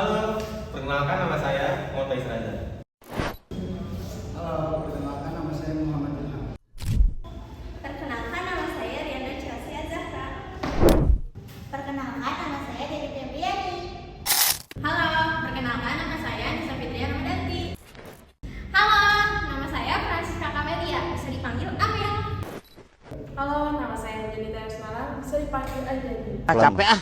Halo, perkenalkan nama saya Muhammad Israel. Halo, perkenalkan nama saya Muhammad Ilham. Perkenalkan nama saya Riana Chelsea Zahra. Perkenalkan nama saya Dewi Febriani. Halo, perkenalkan nama saya Nisa Fitria Ramadanti. Halo, nama saya Francisca Kamelia, bisa dipanggil Amel. Halo, nama saya Jelita Yasmala, bisa dipanggil Anjani. Capek ah.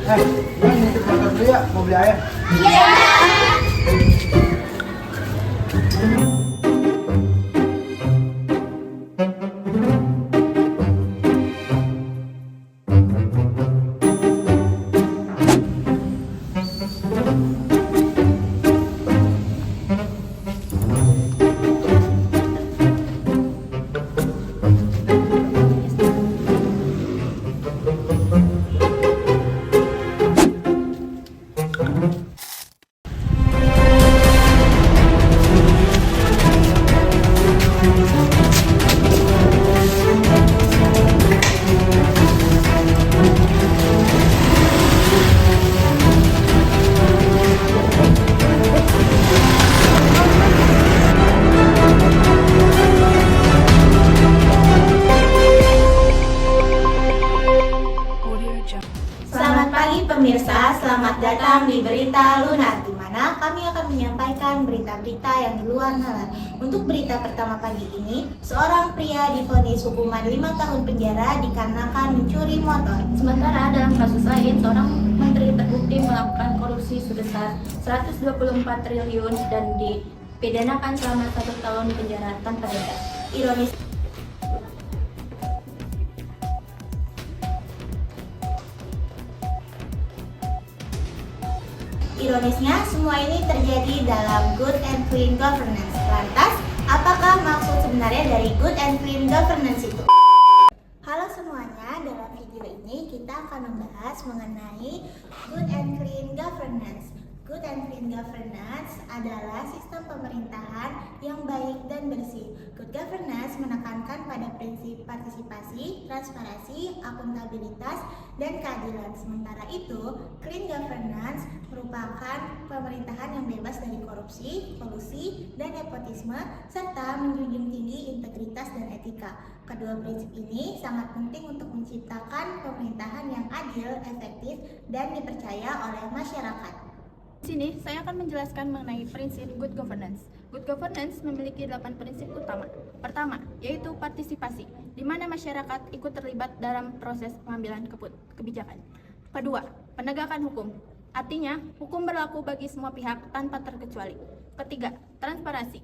Bang, nitip motor dulu ya, mau beli air. Selamat pagi pemirsa, selamat datang di Berita Lunar, di mana kami akan menyampaikan berita-berita yang di luar nalar. Untuk berita pertama pagi ini, seorang pria divonis hukuman 5 tahun penjara dikarenakan mencuri motor. Sementara dalam kasus lain, seorang menteri terbukti melakukan korupsi sebesar 124 triliun dan dipidanakan selama 1 tahun penjara tanpa denda. Ironisnya, semua ini terjadi dalam Good and Clean Governance. Lantas, apakah maksud sebenarnya dari Good and Clean Governance itu? Halo semuanya, dalam video ini kita akan membahas mengenai Good and Clean Governance. Good and Clean Governance adalah sistem pemerintahan yang baik dan bersih. Good Governance menekankan pada prinsip partisipasi, transparansi, akuntabilitas, dan keadilan. Sementara itu, Clean Governance merupakan pemerintahan yang bebas dari korupsi, kolusi, dan nepotisme, serta menjunjung tinggi integritas dan etika. Kedua prinsip ini sangat penting untuk menciptakan pemerintahan yang adil, efektif, dan dipercaya oleh masyarakat. Di sini, saya akan menjelaskan mengenai prinsip good governance. Good governance memiliki 8 prinsip utama. Pertama, yaitu partisipasi, di mana masyarakat ikut terlibat dalam proses pengambilan kebijakan. Kedua, penegakan hukum. Artinya, hukum berlaku bagi semua pihak tanpa terkecuali. Ketiga, transparansi,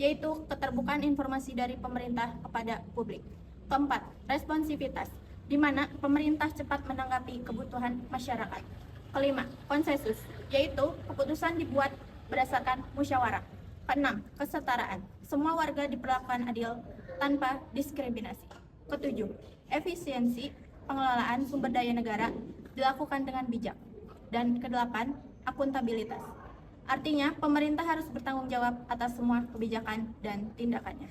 yaitu keterbukaan informasi dari pemerintah kepada publik. Keempat, responsivitas, di mana pemerintah cepat menanggapi kebutuhan masyarakat. Kelima, konsensus, yaitu keputusan dibuat berdasarkan musyawarah. Keenam, kesetaraan, semua warga diperlakukan adil tanpa diskriminasi. Ketujuh, efisiensi, pengelolaan sumber daya negara dilakukan dengan bijak. Dan kedelapan, akuntabilitas, artinya pemerintah harus bertanggung jawab atas semua kebijakan dan tindakannya.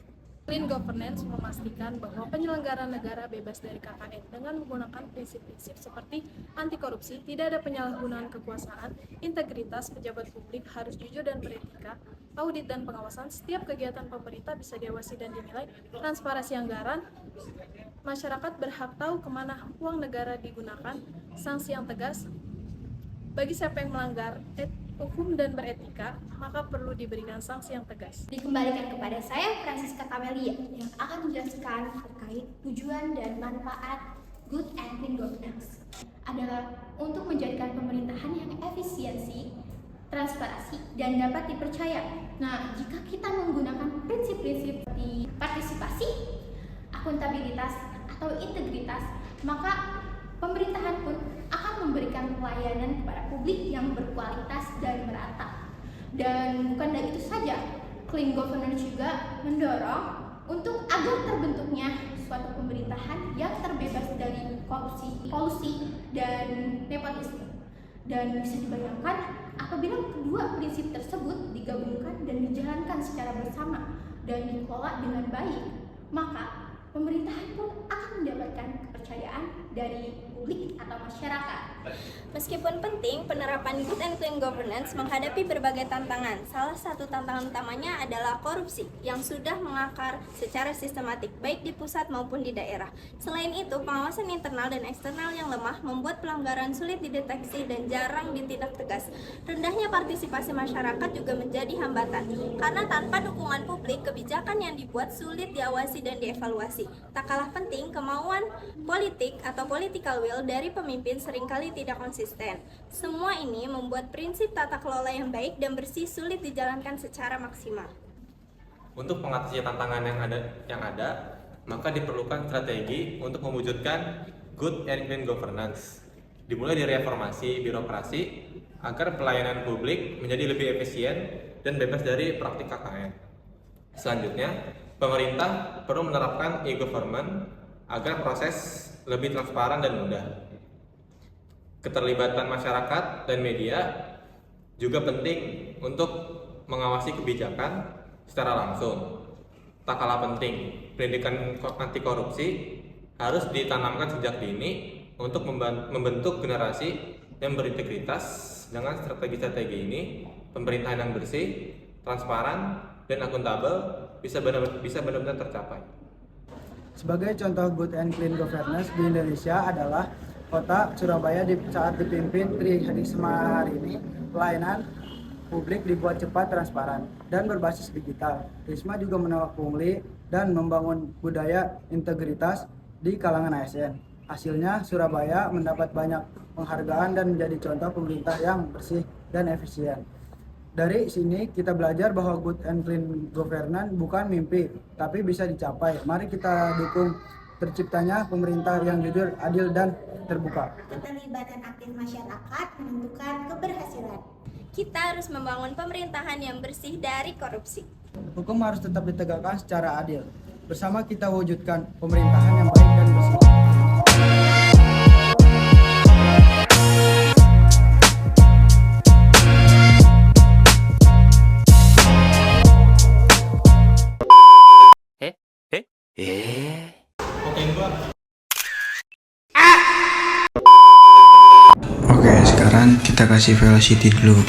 Clean Governance memastikan bahwa penyelenggara negara bebas dari KKN dengan menggunakan prinsip-prinsip seperti anti korupsi, tidak ada penyalahgunaan kekuasaan, integritas pejabat publik harus jujur dan beretika, audit dan pengawasan, setiap kegiatan pemerintah bisa diawasi dan dinilai, transparansi anggaran, masyarakat berhak tahu kemana uang negara digunakan, sanksi yang tegas, bagi siapa yang melanggar hukum dan beretika, maka perlu diberikan sanksi yang tegas. Dikembalikan kepada saya, Francisca Kamelia, yang akan menjelaskan terkait tujuan dan manfaat Good and Clean Governance adalah untuk menjadikan pemerintahan yang efisiensi, transparansi, dan dapat dipercaya. Nah, jika kita menggunakan prinsip-prinsip seperti partisipasi, akuntabilitas, atau integritas, maka pemerintahan pun akan memberikan pelayanan kepada publik yang berkualitas dan merata. Dan bukan dari itu saja, Clean Governance juga mendorong untuk agar terbentuknya suatu pemerintahan yang terbebas dari korupsi, kolusi, dan nepotisme. Dan bisa dibayangkan apabila kedua prinsip tersebut digabungkan dan dijalankan secara bersama dan dikelola dengan baik, maka pemerintahan pun akan mendapatkan kepercayaan dari publik atau masyarakat. Meskipun penting, penerapan good and clean governance menghadapi berbagai tantangan. Salah satu tantangan utamanya adalah korupsi yang sudah mengakar secara sistematik baik di pusat maupun di daerah. Selain itu, pengawasan internal dan eksternal yang lemah membuat pelanggaran sulit dideteksi dan jarang ditindak tegas. Rendahnya partisipasi masyarakat juga menjadi hambatan, karena tanpa dukungan publik, kebijakan yang dibuat sulit diawasi dan dievaluasi. Tak kalah penting, kemauan politik atau political will dari pemimpin seringkali tidak konsisten. Semua ini membuat prinsip tata kelola yang baik dan bersih sulit dijalankan secara maksimal. Untuk mengatasi tantangan yang ada, maka diperlukan strategi untuk mewujudkan good and clean governance. Dimulai dari reformasi birokrasi agar pelayanan publik menjadi lebih efisien dan bebas dari praktik KKN. Selanjutnya, pemerintah perlu menerapkan e-government agar proses lebih transparan dan mudah. Keterlibatan masyarakat dan media juga penting untuk mengawasi kebijakan secara langsung. Tak kalah penting, pendidikan anti korupsi harus ditanamkan sejak dini untuk membentuk generasi yang berintegritas. Dengan strategi-strategi ini, pemerintahan yang bersih, transparan, dan akuntabel bisa benar-benar tercapai. Sebagai contoh good and clean governance di Indonesia adalah Kota Surabaya saat dipimpin Tri Risma hari ini, pelayanan publik dibuat cepat, transparan, dan berbasis digital. Risma juga menolak pungli dan membangun budaya integritas di kalangan ASN. Hasilnya, Surabaya mendapat banyak penghargaan dan menjadi contoh pemerintah yang bersih dan efisien. Dari sini kita belajar bahwa good and clean governance bukan mimpi, tapi bisa dicapai. Mari kita dukung terciptanya pemerintah yang jujur, adil, dan terbuka. Keterlibatan aktif masyarakat menentukan keberhasilan. Kita harus membangun pemerintahan yang bersih dari korupsi. Hukum harus tetap ditegakkan secara adil. Bersama kita wujudkan pemerintahan yang baik dan bersih. Oke, sekarang kita kasih velocity dulu.